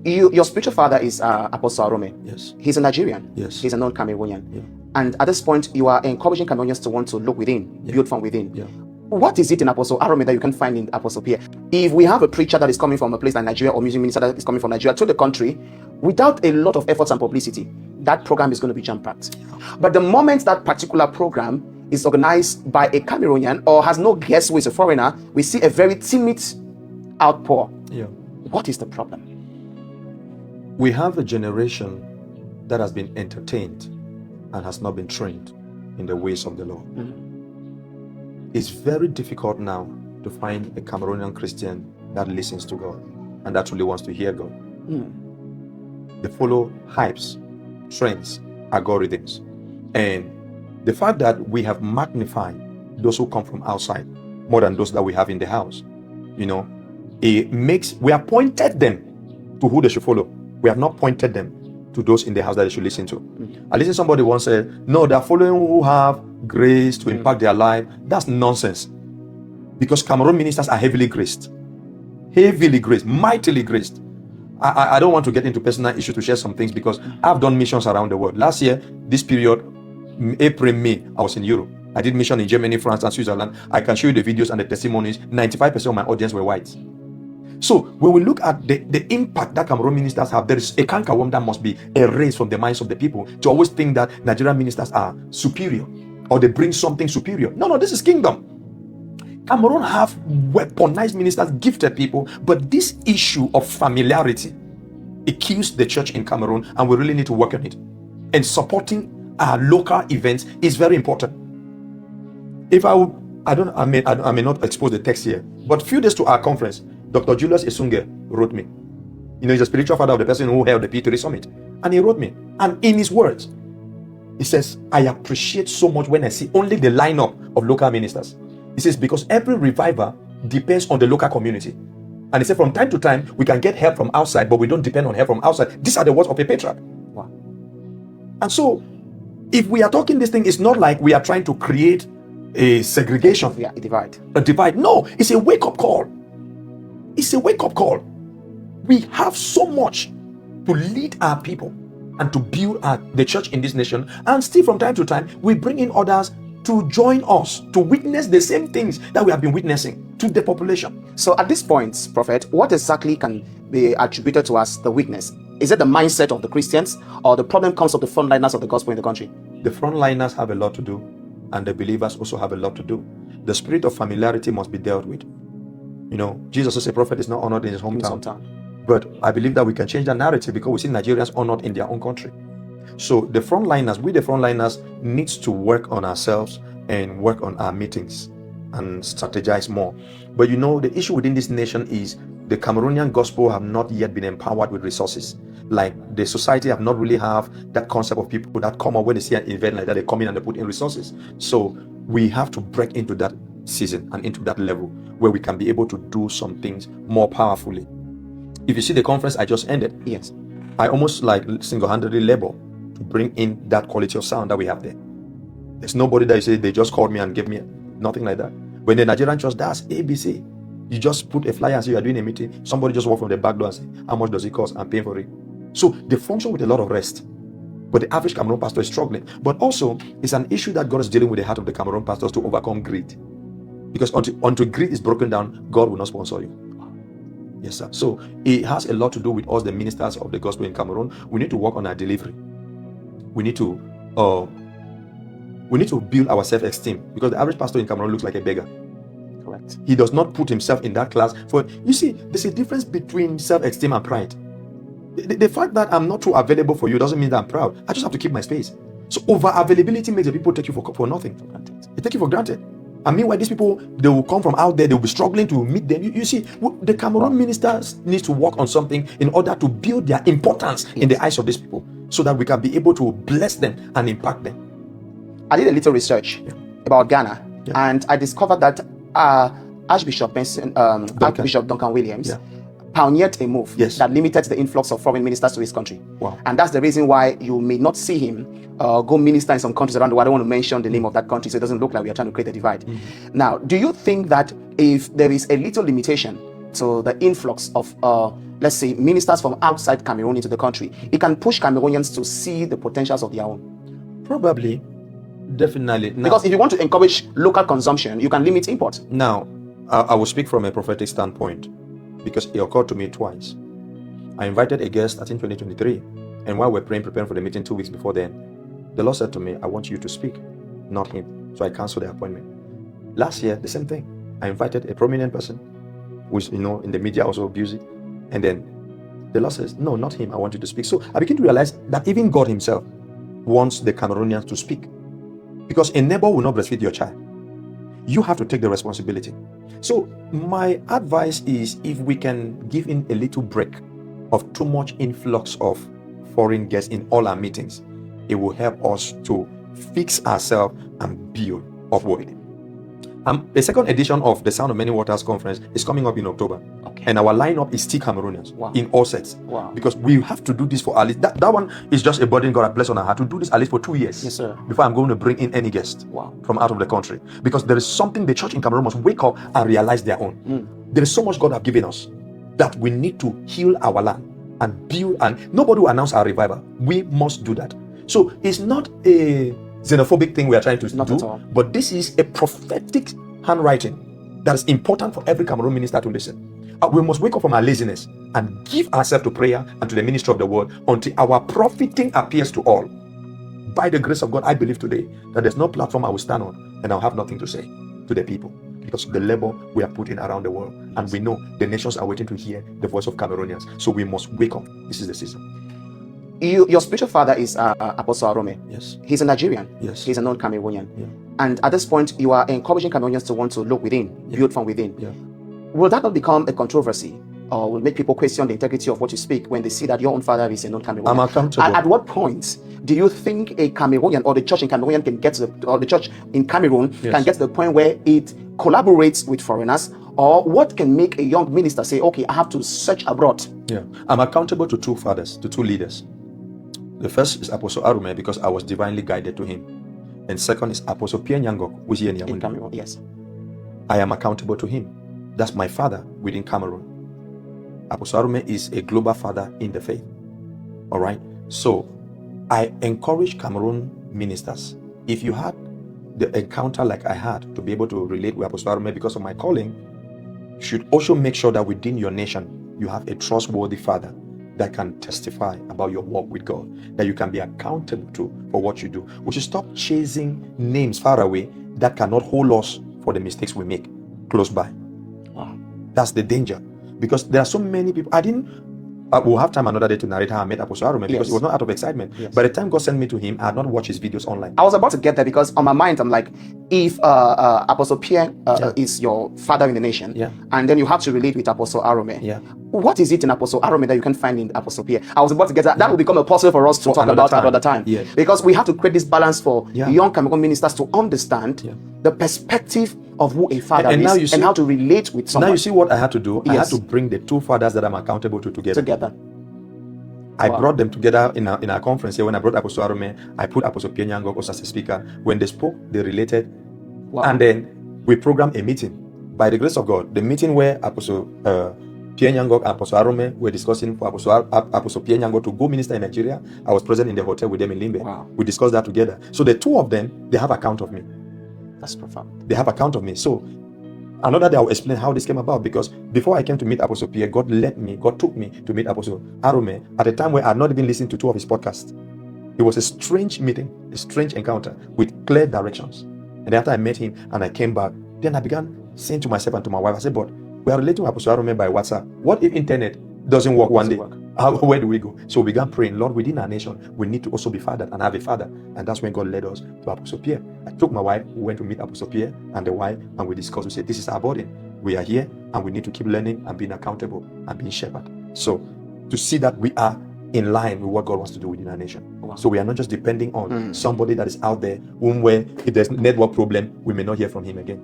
Your spiritual father is Apostle Arome. Yes. He's a Nigerian. Yes. He's a non-Cameroonian. Yeah. And at this point, you are encouraging Cameroonians to want to look within, build from within. Yeah. What is it in Apostle Arome that you can find in Apostle Pierre? If we have a preacher that is coming from a place like Nigeria, or music minister that is coming from Nigeria to the country, without a lot of efforts and publicity, that program is going to be jam-packed. But the moment that particular program is organized by a Cameroonian or has no guest who is a foreigner, we see a very timid outpour. Yeah. What is the problem? We have a generation that has been entertained and has not been trained in the ways of the Lord. It's very difficult now to find a Cameroonian Christian that listens to God and that really wants to hear God. They follow hypes, trends, algorithms. And the fact that we have magnified those who come from outside more than those that we have in the house, we have pointed them to who they should follow. We have not pointed them to those in the house that they should listen to. I listened to somebody once said, no, they're following who have grace to impact their life. That's nonsense. Because Cameroon ministers are heavily graced, mightily graced. I don't want to get into personal issues to share some things because I've done missions around the world. Last year, this period, April, May, I was in Europe. I did mission in Germany, France, and Switzerland. I can show you the videos and the testimonies. 95% of my audience were whites. So when we look at the impact that Cameroon ministers have, there is a cankerworm that must be erased from the minds of the people to always think that Nigerian ministers are superior or they bring something superior. No, this is kingdom. Cameroon have weaponized ministers, gifted people, but this issue of familiarity, it kills the church in Cameroon, and we really need to work on it. And supporting our local events is very important. I may not expose the text here, but a few days to our conference, Dr. Julius Esunge wrote me. He's a spiritual father of the person who held the P3 summit. And he wrote me. And in his words, he says, I appreciate so much when I see only the lineup of local ministers. He says, because every revival depends on the local community. And he said, from time to time, we can get help from outside, but we don't depend on help from outside. These are the words of a patriarch. Wow. And so, if we are talking this thing, it's not like we are trying to create a segregation. Yeah, a divide. A divide. No, it's a wake-up call. It's a wake-up call. We have so much to lead our people and to build the church in this nation. And still from time to time, we bring in others to join us, to witness the same things that we have been witnessing to the population. So at this point, Prophet, what exactly can be attributed to as the weakness? Is it the mindset of the Christians, or the problem comes of the frontliners of the gospel in the country? The frontliners have a lot to do, and the believers also have a lot to do. The spirit of familiarity must be dealt with. Jesus says a prophet is not honored in his hometown. But I believe that we can change that narrative because we see Nigerians honored in their own country. So the frontliners needs to work on ourselves and work on our meetings and strategize more. But the issue within this nation is the Cameroonian gospel have not yet been empowered with resources. Like the society have not really have that concept of people that come up when they see an event like that, they come in and they put in resources. So we have to break into that season and into that level where we can be able to do some things more powerfully. If you see the conference I just ended, yes, I almost single-handedly labor to bring in that quality of sound that we have there. There's nobody that you say they just called me and gave me nothing like that. When the Nigerian church does ABC, you just put a flyer and say you are doing a meeting. Somebody just walk from the back door and say, how much does it cost? I'm paying for it. So they function with a lot of rest. But the average Cameroon pastor is struggling. But also, it's an issue that God is dealing with the heart of the Cameroon pastors to overcome greed. Because until greed is broken down, God will not sponsor you. Yes, sir. So it has a lot to do with us, the ministers of the gospel in Cameroon. We need to work on our delivery. We need to build our self-esteem, because the average pastor in Cameroon looks like a beggar. Correct. He does not put himself in that class. You see, there's a difference between self-esteem and pride. The fact that I'm not too available for you doesn't mean that I'm proud. I just have to keep my space. So over-availability makes the people take you for nothing. For granted. They take you for granted. And meanwhile, these people, they will come from out there, they will be struggling to meet them. You see, the Cameroon ministers need to work on something in order to build their importance in the eyes of these people, so that we can be able to bless them and impact them. I did a little research about Ghana, and I discovered that Archbishop Duncan Williams pioneered a move that limited the influx of foreign ministers to his country. Wow. And that's the reason why you may not see him go minister in some countries around the world. I don't want to mention the name of that country, so it doesn't look like we are trying to create a divide. Now, do you think that if there is a little limitation to the influx of, let's say, ministers from outside Cameroon into the country, it can push Cameroonians to see the potentials of their own? Probably, definitely. Now, because if you want to encourage local consumption, you can limit import. Now, I will speak from a prophetic standpoint because it occurred to me twice. I invited a guest, I think 2023, and while we're preparing for the meeting 2 weeks before then, the Lord said to me, I want you to speak, not him. So I canceled the appointment. Last year, the same thing. I invited a prominent person who's, in the media also busy. And then the Lord says, no, not him. I want you to speak. So I begin to realize that even God himself wants the Cameroonians to speak. Because a neighbor will not breastfeed your child. You have to take the responsibility. So my advice is, if we can give in a little break of too much influx of foreign guests in all our meetings, it will help us to fix ourselves and build upward. The second edition of the Sound of Many Waters conference is coming up in October. Okay. And our lineup is still Cameroonians. Wow. In all sets. Wow. Because we have to do this for at least, that one is just a burden God has blessed on our heart to do this at least for 2 years. Yes, sir. Before I'm going to bring in any guest from out of the country. Because there is something the church in Cameroon must wake up and realize their own. There is so much God has given us that we need to heal our land and build, and nobody will announce our revival. We must do that. So it's not a xenophobic thing we are trying to do, but this is a prophetic handwriting that is important for every Cameroon minister to listen. We must wake up from our laziness and give ourselves to prayer and to the ministry of the word until our profiting appears to all. By the grace of God, I believe today that there's no platform I will stand on and I'll have nothing to say to the people, because of the labor we are putting around the world. And we know the nations are waiting to hear the voice of Cameroonians. So we must wake up. This is the season. Your spiritual father is Apostle Arome. Yes. He's a Nigerian. Yes. He's a non-Cameroonian. Yeah. And at this point, you are encouraging Cameroonians to want to look within, build from within. Yeah. Will that not become a controversy, or will make people question the integrity of what you speak when they see that your own father is a non-Cameroonian? I'm accountable. At what point do you think a Cameroonian or the church in Cameroon can get to the, or the church in Cameroon can get to the point where it collaborates with foreigners? Or what can make a young minister say, okay, I have to search abroad? Yeah, I'm accountable to two fathers, to two leaders. The first is Apostle Arome, because I was divinely guided to him. And second is Apostle Pierre Ngangock, who is here in Cameroon. Yes. I am accountable to him. That's my father within Cameroon. Apostle Arome is a global father in the faith. All right. So I encourage Cameroon ministers, if you had the encounter like I had, to be able to relate with Apostle Arome because of my calling, you should also make sure that within your nation you have a trustworthy father that can testify about your walk with God, that you can be accountable to for what you do. We should stop chasing names far away that cannot hold us for the mistakes we make close by. Wow. That's the danger, because there are so many people. We'll have time another day to narrate how I met Apostle Arome, because it was not out of excitement. Yes. By the time God sent me to him, I had not watched his videos online. I was about to get there, because on my mind, I'm like, if Apostle Pierre is your father in the nation, and then you have to relate with Apostle Arome, what is it in Apostle Arome that you can find in Apostle Pierre? I was about to get that. That will become a puzzle for us to talk about another time. Yes. Because we have to create this balance for young Cameroon ministers to understand the perspective of who a father is, and how to relate with someone. Now you see what I had to do? I had to bring the two fathers that I'm accountable to together. I brought them together in our conference here. When I brought Apostle Arome, I put Apostle Pierre Ngangock as a speaker. When they spoke, they related. And then we programmed a meeting. By the grace of God, the meeting where Apostle Pierre Ngangock and Apostle Arome were discussing for Apostle Pierre Ngangock to go minister in Nigeria, I was present in the hotel with them in Limbe. We discussed that together. So the two of them, they have account of me. That's profound. They have account of me. So another day I'll explain how this came about, because before I came to meet Apostle Pierre, God took me to meet Apostle Arome at a time where I had not even listened to two of his podcasts. It was a strange meeting, a strange encounter with clear directions. And after I met him and I came back, then I began saying to myself and to my wife, I said, but we are relating with Apostle Arome by WhatsApp. What if internet doesn't work one day? Where do we go? So we began praying, Lord, within our nation, we need to also be fathered and have a father. And that's when God led us to Apostle Pierre. I took my wife, we went to meet Apostle Pierre and the wife, and we discussed. We said, this is our burden. We are here and we need to keep learning and being accountable and being shepherd. So to see that we are in line with what God wants to do within our nation. Wow. So we are not just depending on somebody that is out there, where if there's network problem, we may not hear from him again.